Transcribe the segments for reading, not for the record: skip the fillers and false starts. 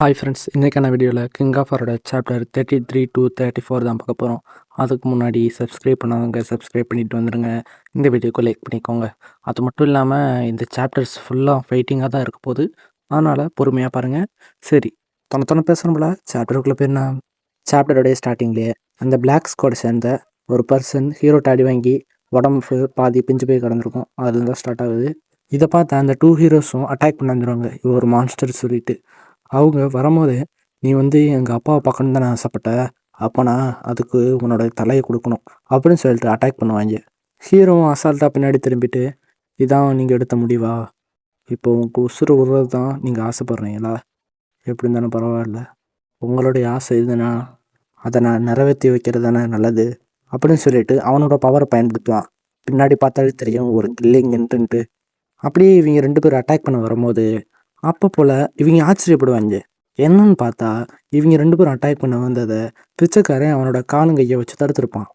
Hi friends, இன்றைக்கான வீடியோவில் king ஆஃபரோட chapter 33 to 34 தான் பார்க்க போகிறோம். அதுக்கு முன்னாடி சப்ஸ்கிரைப் பண்ணாதவங்க சப்ஸ்கிரைப் பண்ணிட்டு வந்துடுங்க. இந்த வீடியோக்கு லைக் பண்ணிக்கோங்க. அது மட்டும் இல்லாமல் இந்த சாப்டர்ஸ் ஃபுல்லாக ஃபைட்டிங்காக தான் இருக்க போகுது. அதனால் பொறுமையாக பாருங்கள். சரி, தொண்ண பேசணும்ல, சாப்டருக்குள்ளே போயிருந்தா சாப்டருடைய ஸ்டார்டிங்லேயே அந்த பிளாக் ஸ்குவாட் சேர்ந்த ஒரு பர்சன் ஹீரோட்ட அடி வாங்கி உடம்பு பாதி பிஞ்சு போய் கிடந்திருக்கும். அதுலேருந்து தான் ஸ்டார்ட் ஆகுது. இதை பார்த்து அந்த 2 ஹீரோஸும் அட்டாக் பண்ண வந்துடுவாங்க. இவர் ஒரு மான்ஸ்டர் சொல்லிட்டு அவங்க வரும்போது, "நீ எங்கள் அப்பாவை பார்க்கணுன்னு தானே ஆசைப்பட்ட, அப்போனா அதுக்கு உன்னோட தலையை கொடுக்கணும்" அப்படின்னு சொல்லிட்டு அட்டாக் பண்ணுவாங்க. ஹீரோவும் அசால்ட்டாக பின்னாடி திரும்பிட்டு, "இதான் நீங்கள் எடுத்த முடிவா? இப்போ உங்கள் உசுரை விடுறது தான் நீங்கள் ஆசைப்பட்றீங்களா? எப்படி இருந்தாலும் பரவாயில்ல. உங்களுடைய ஆசை இதுனா அதை நான் நிறைவேற்றி வைக்கிறது தானே நல்லது" அப்படின்னு சொல்லிட்டு அவனோட பவரை பயன்படுத்துவான். பின்னாடி பார்த்தாலே தெரியும் ஒரு கில்லிங் இன்ட்டுன்ட்டு. அப்படியே இவங்க 2 பேரும் அட்டாக் பண்ண வரும்போது அப்போ போல் இவங்க ஆச்சரியப்படுவாங்க. என்னன்னு பார்த்தா இவங்க 2 பேரும் அட்டாக் பண்ண வந்ததை பிச்சைக்காரன் அவனோட காலுங்கையை வச்சு தடுத்துருப்பான்.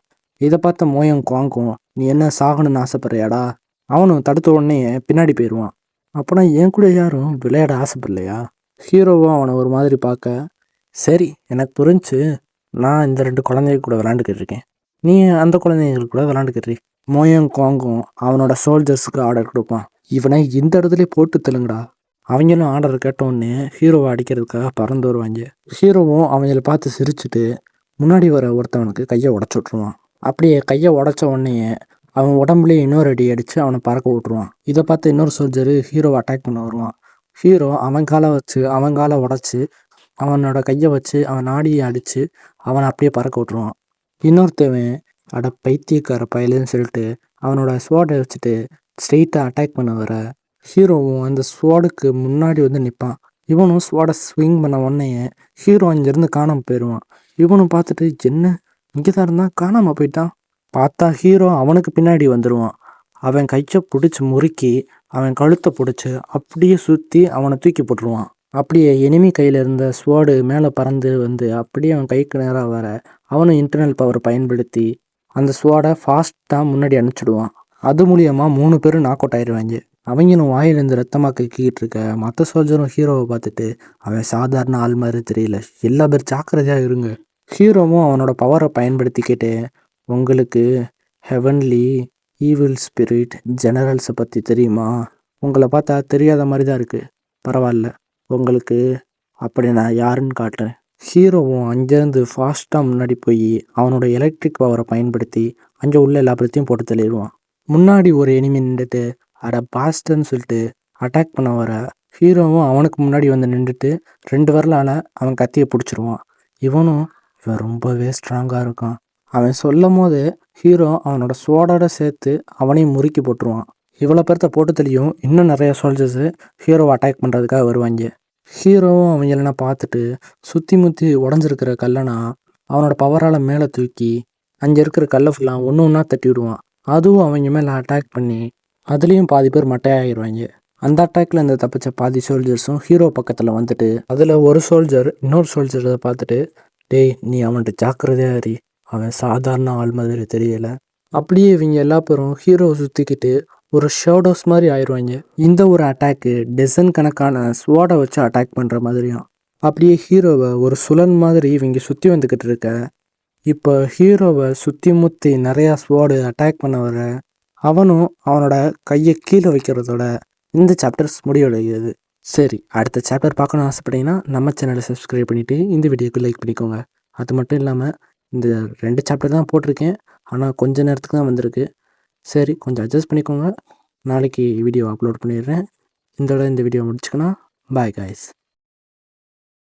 இதை பார்த்த மோயம் குவாங்கும், "நீ என்ன சாகணும்னு ஆசைப்படுறியாடா?" அவனும் தடுத்த உடனே பின்னாடி போயிடுவான். அப்போனா என் கூட யாரும் விளையாட ஆசைப்படலையா? ஹீரோவும் அவனை ஒரு மாதிரி பார்க்க, "சரி, எனக்கு புரிஞ்சு. நான் இந்த 2 குழந்தைங்க கூட விளாண்டுக்கிட்டு இருக்கேன். நீ அந்த குழந்தைங்க கூட விளாண்டுக்கிட்டு." மோயம் குவாங்கும் அவனோட சோல்ஜர்ஸுக்கு ஆர்டர் கொடுப்பான், "இவனை இந்த இடத்துல போட்டு தெலுங்குடா." அவங்களும் ஆர்டர் கேட்டோடனே ஹீரோவை அடிக்கிறதுக்காக பறந்து வருவாங்க. ஹீரோவும் அவங்கள பார்த்து சிரிச்சுட்டு முன்னாடி வர ஒருத்தவனுக்கு கையை உடச்சி விட்ருவான். அப்படியே கையை உடச்ச உடனே அவன் உடம்புலேயே இன்னொரு அடி அடித்து அவனை பறக்க விட்ருவான். இதை பார்த்து இன்னொரு சோல்ஜரு ஹீரோவை அட்டாக் பண்ண வருவான். ஹீரோ அவன் காலை உடச்சி அவனோட கையை வச்சு அவன் நாடியை அடித்து அவனை அப்படியே பறக்க விட்ருவான். இன்னொருத்தவன், "அட பைத்தியக்கார பயலுன்னு" சொல்லிட்டு அவனோட ஸ்வாடை வச்சுட்டு ஸ்ட்ரெயிட்டாக அட்டாக் பண்ண வர ஹீரோவும் அந்த ஸ்வாடுக்கு முன்னாடி நிற்பான். இவனும் ஸ்வாடை ஸ்விங் பண்ண உடனே ஹீரோ அங்கேருந்து காணாமல் போயிடுவான். இவனும் பார்த்துட்டு, "என்ன இங்கே தான் இருந்தான், காணாமல் போயிட்டான்." பார்த்தா ஹீரோ அவனுக்கு பின்னாடி வந்துடுவான். அவன் கையை பிடிச்சி முறுக்கி அவன் கழுத்தை பிடிச்சி அப்படியே சுற்றி அவனை தூக்கி போட்டுருவான். அப்படியே எனிமி கையில் இருந்த ஸ்வாடு மேலே பறந்து அப்படியே அவன் கைக்கு நேராக வர அவனும் இன்டர்னல் பவர் பயன்படுத்தி அந்த ஸ்வாடை ஃபாஸ்ட்டாக முன்னாடி அனுப்பிச்சிடுவான். அது மூலியமாக 3 பேரும் நாக் அவுட் ஆயிடுவாங்க. அவங்களும் வாயிலேருந்து ரத்தமாக கக்கிக்கிட்டு இருக்க மற்ற சோல்ஜரும் ஹீரோவை பார்த்துட்டு, "அவன் சாதாரண ஆள் மாதிரி தெரியல, எல்லா பேர் ஜாக்கிரதையாக இருங்க." ஹீரோவும் அவனோட பவரை பயன்படுத்திக்கிட்டு, "உங்களுக்கு ஹெவன்லி ஈவில் ஸ்பிரிட் ஜெனரல்ஸை பற்றி தெரியுமா? உங்களை பார்த்தா தெரியாத மாதிரி தான் இருக்குது. பரவாயில்ல, உங்களுக்கு அப்படி நான் யாருன்னு காட்டுறேன்." ஹீரோவும் அங்கேருந்து ஃபாஸ்ட்டாக முன்னாடி போய் அவனோட எலக்ட்ரிக் பவரை பயன்படுத்தி அங்கே உள்ள எல்லா பேர்த்தையும் போட்டு தள்ளிடுவான். முன்னாடி ஒரு எனிமி நின்றுட்டு, "அட பாஸ்டர்ன்னு" சொல்லிட்டு அட்டாக் பண்ண வர ஹீரோவும் அவனுக்கு முன்னாடி நின்றுட்டு 2 விரலால் அவன் கத்தியை பிடிச்சிருவான். இவன் ரொம்பவே ஸ்ட்ராங்காக இருக்கான். அவன் சொல்லும் போது ஹீரோ அவனோட ஸ்வாடோட சேர்த்து அவனையும் முறுக்கி போட்டுருவான். இவ்வளோ பேர்த்த போட்டு தெளியும் இன்னும் நிறைய சோல்ஜர்ஸு ஹீரோவை அட்டாக் பண்ணுறதுக்காக வருவாங்க. ஹீரோவும் அவங்களெல்லாம் பார்த்துட்டு சுற்றி முற்றி உடஞ்சிருக்கிற கல்லனா அவனோட பவரால் மேலே தூக்கி அங்கே இருக்கிற கல்லை ஃபுல்லாக ஒன்று ஒன்றா தட்டி விடுவான். அதுவும் அவங்க மேலே அட்டாக் பண்ணி அதுலேயும் பாதி பேர் மட்டையாகிடுவாங்க. அந்த அட்டாக்ல இந்த தப்பிச்ச பாதி சோல்ஜர்ஸும் ஹீரோ பக்கத்தில் அதில் ஒரு சோல்ஜர் இன்னொரு சோல்ஜரை பார்த்துட்டு, "டேய், நீ அவன்கிட்ட ஜாக்கிரதையாக இரு, அவன் சாதாரண ஆள் மாதிரி தெரியலை." அப்படியே இவங்க எல்லா பேரும் ஹீரோவை சுற்றிக்கிட்டு ஒரு ஷேடோஸ் மாதிரி ஆயிடுவாங்க. இந்த ஒரு அட்டாக்கு டசன் கணக்கான ஸ்வாடை வச்சு அட்டாக் பண்ணுற மாதிரியும். அப்படியே ஹீரோவை ஒரு சுழல் மாதிரி இவங்க சுற்றி வந்துக்கிட்டு இருக்க, இப்போ ஹீரோவை சுற்றி முற்றி நிறையா ஸ்வாடு அட்டாக் பண்ண வர அவனும் அவனோட கையை கீழே வைக்கிறதோட இந்த சாப்டர்ஸ் முடிவடைகிறது. சரி, அடுத்த சாப்டர் பார்க்கணும்னு ஆசைப்பட்டீங்கன்னா நம்ம சேனலை சப்ஸ்கிரைப் பண்ணிவிட்டு இந்த வீடியோக்கு லைக் பண்ணிக்கோங்க. அது மட்டும் இல்லாமல் இந்த 2 சாப்டர் தான் போட்டிருக்கேன், ஆனால் கொஞ்சம் நேரத்துக்கு தான் வந்திருக்கு. சரி, கொஞ்சம் அட்ஜஸ்ட் பண்ணிக்கோங்க. நாளைக்கு வீடியோ அப்லோட் பண்ணிடுறேன். இந்த வீடியோ முடிச்சுக்கணும். Bye guys.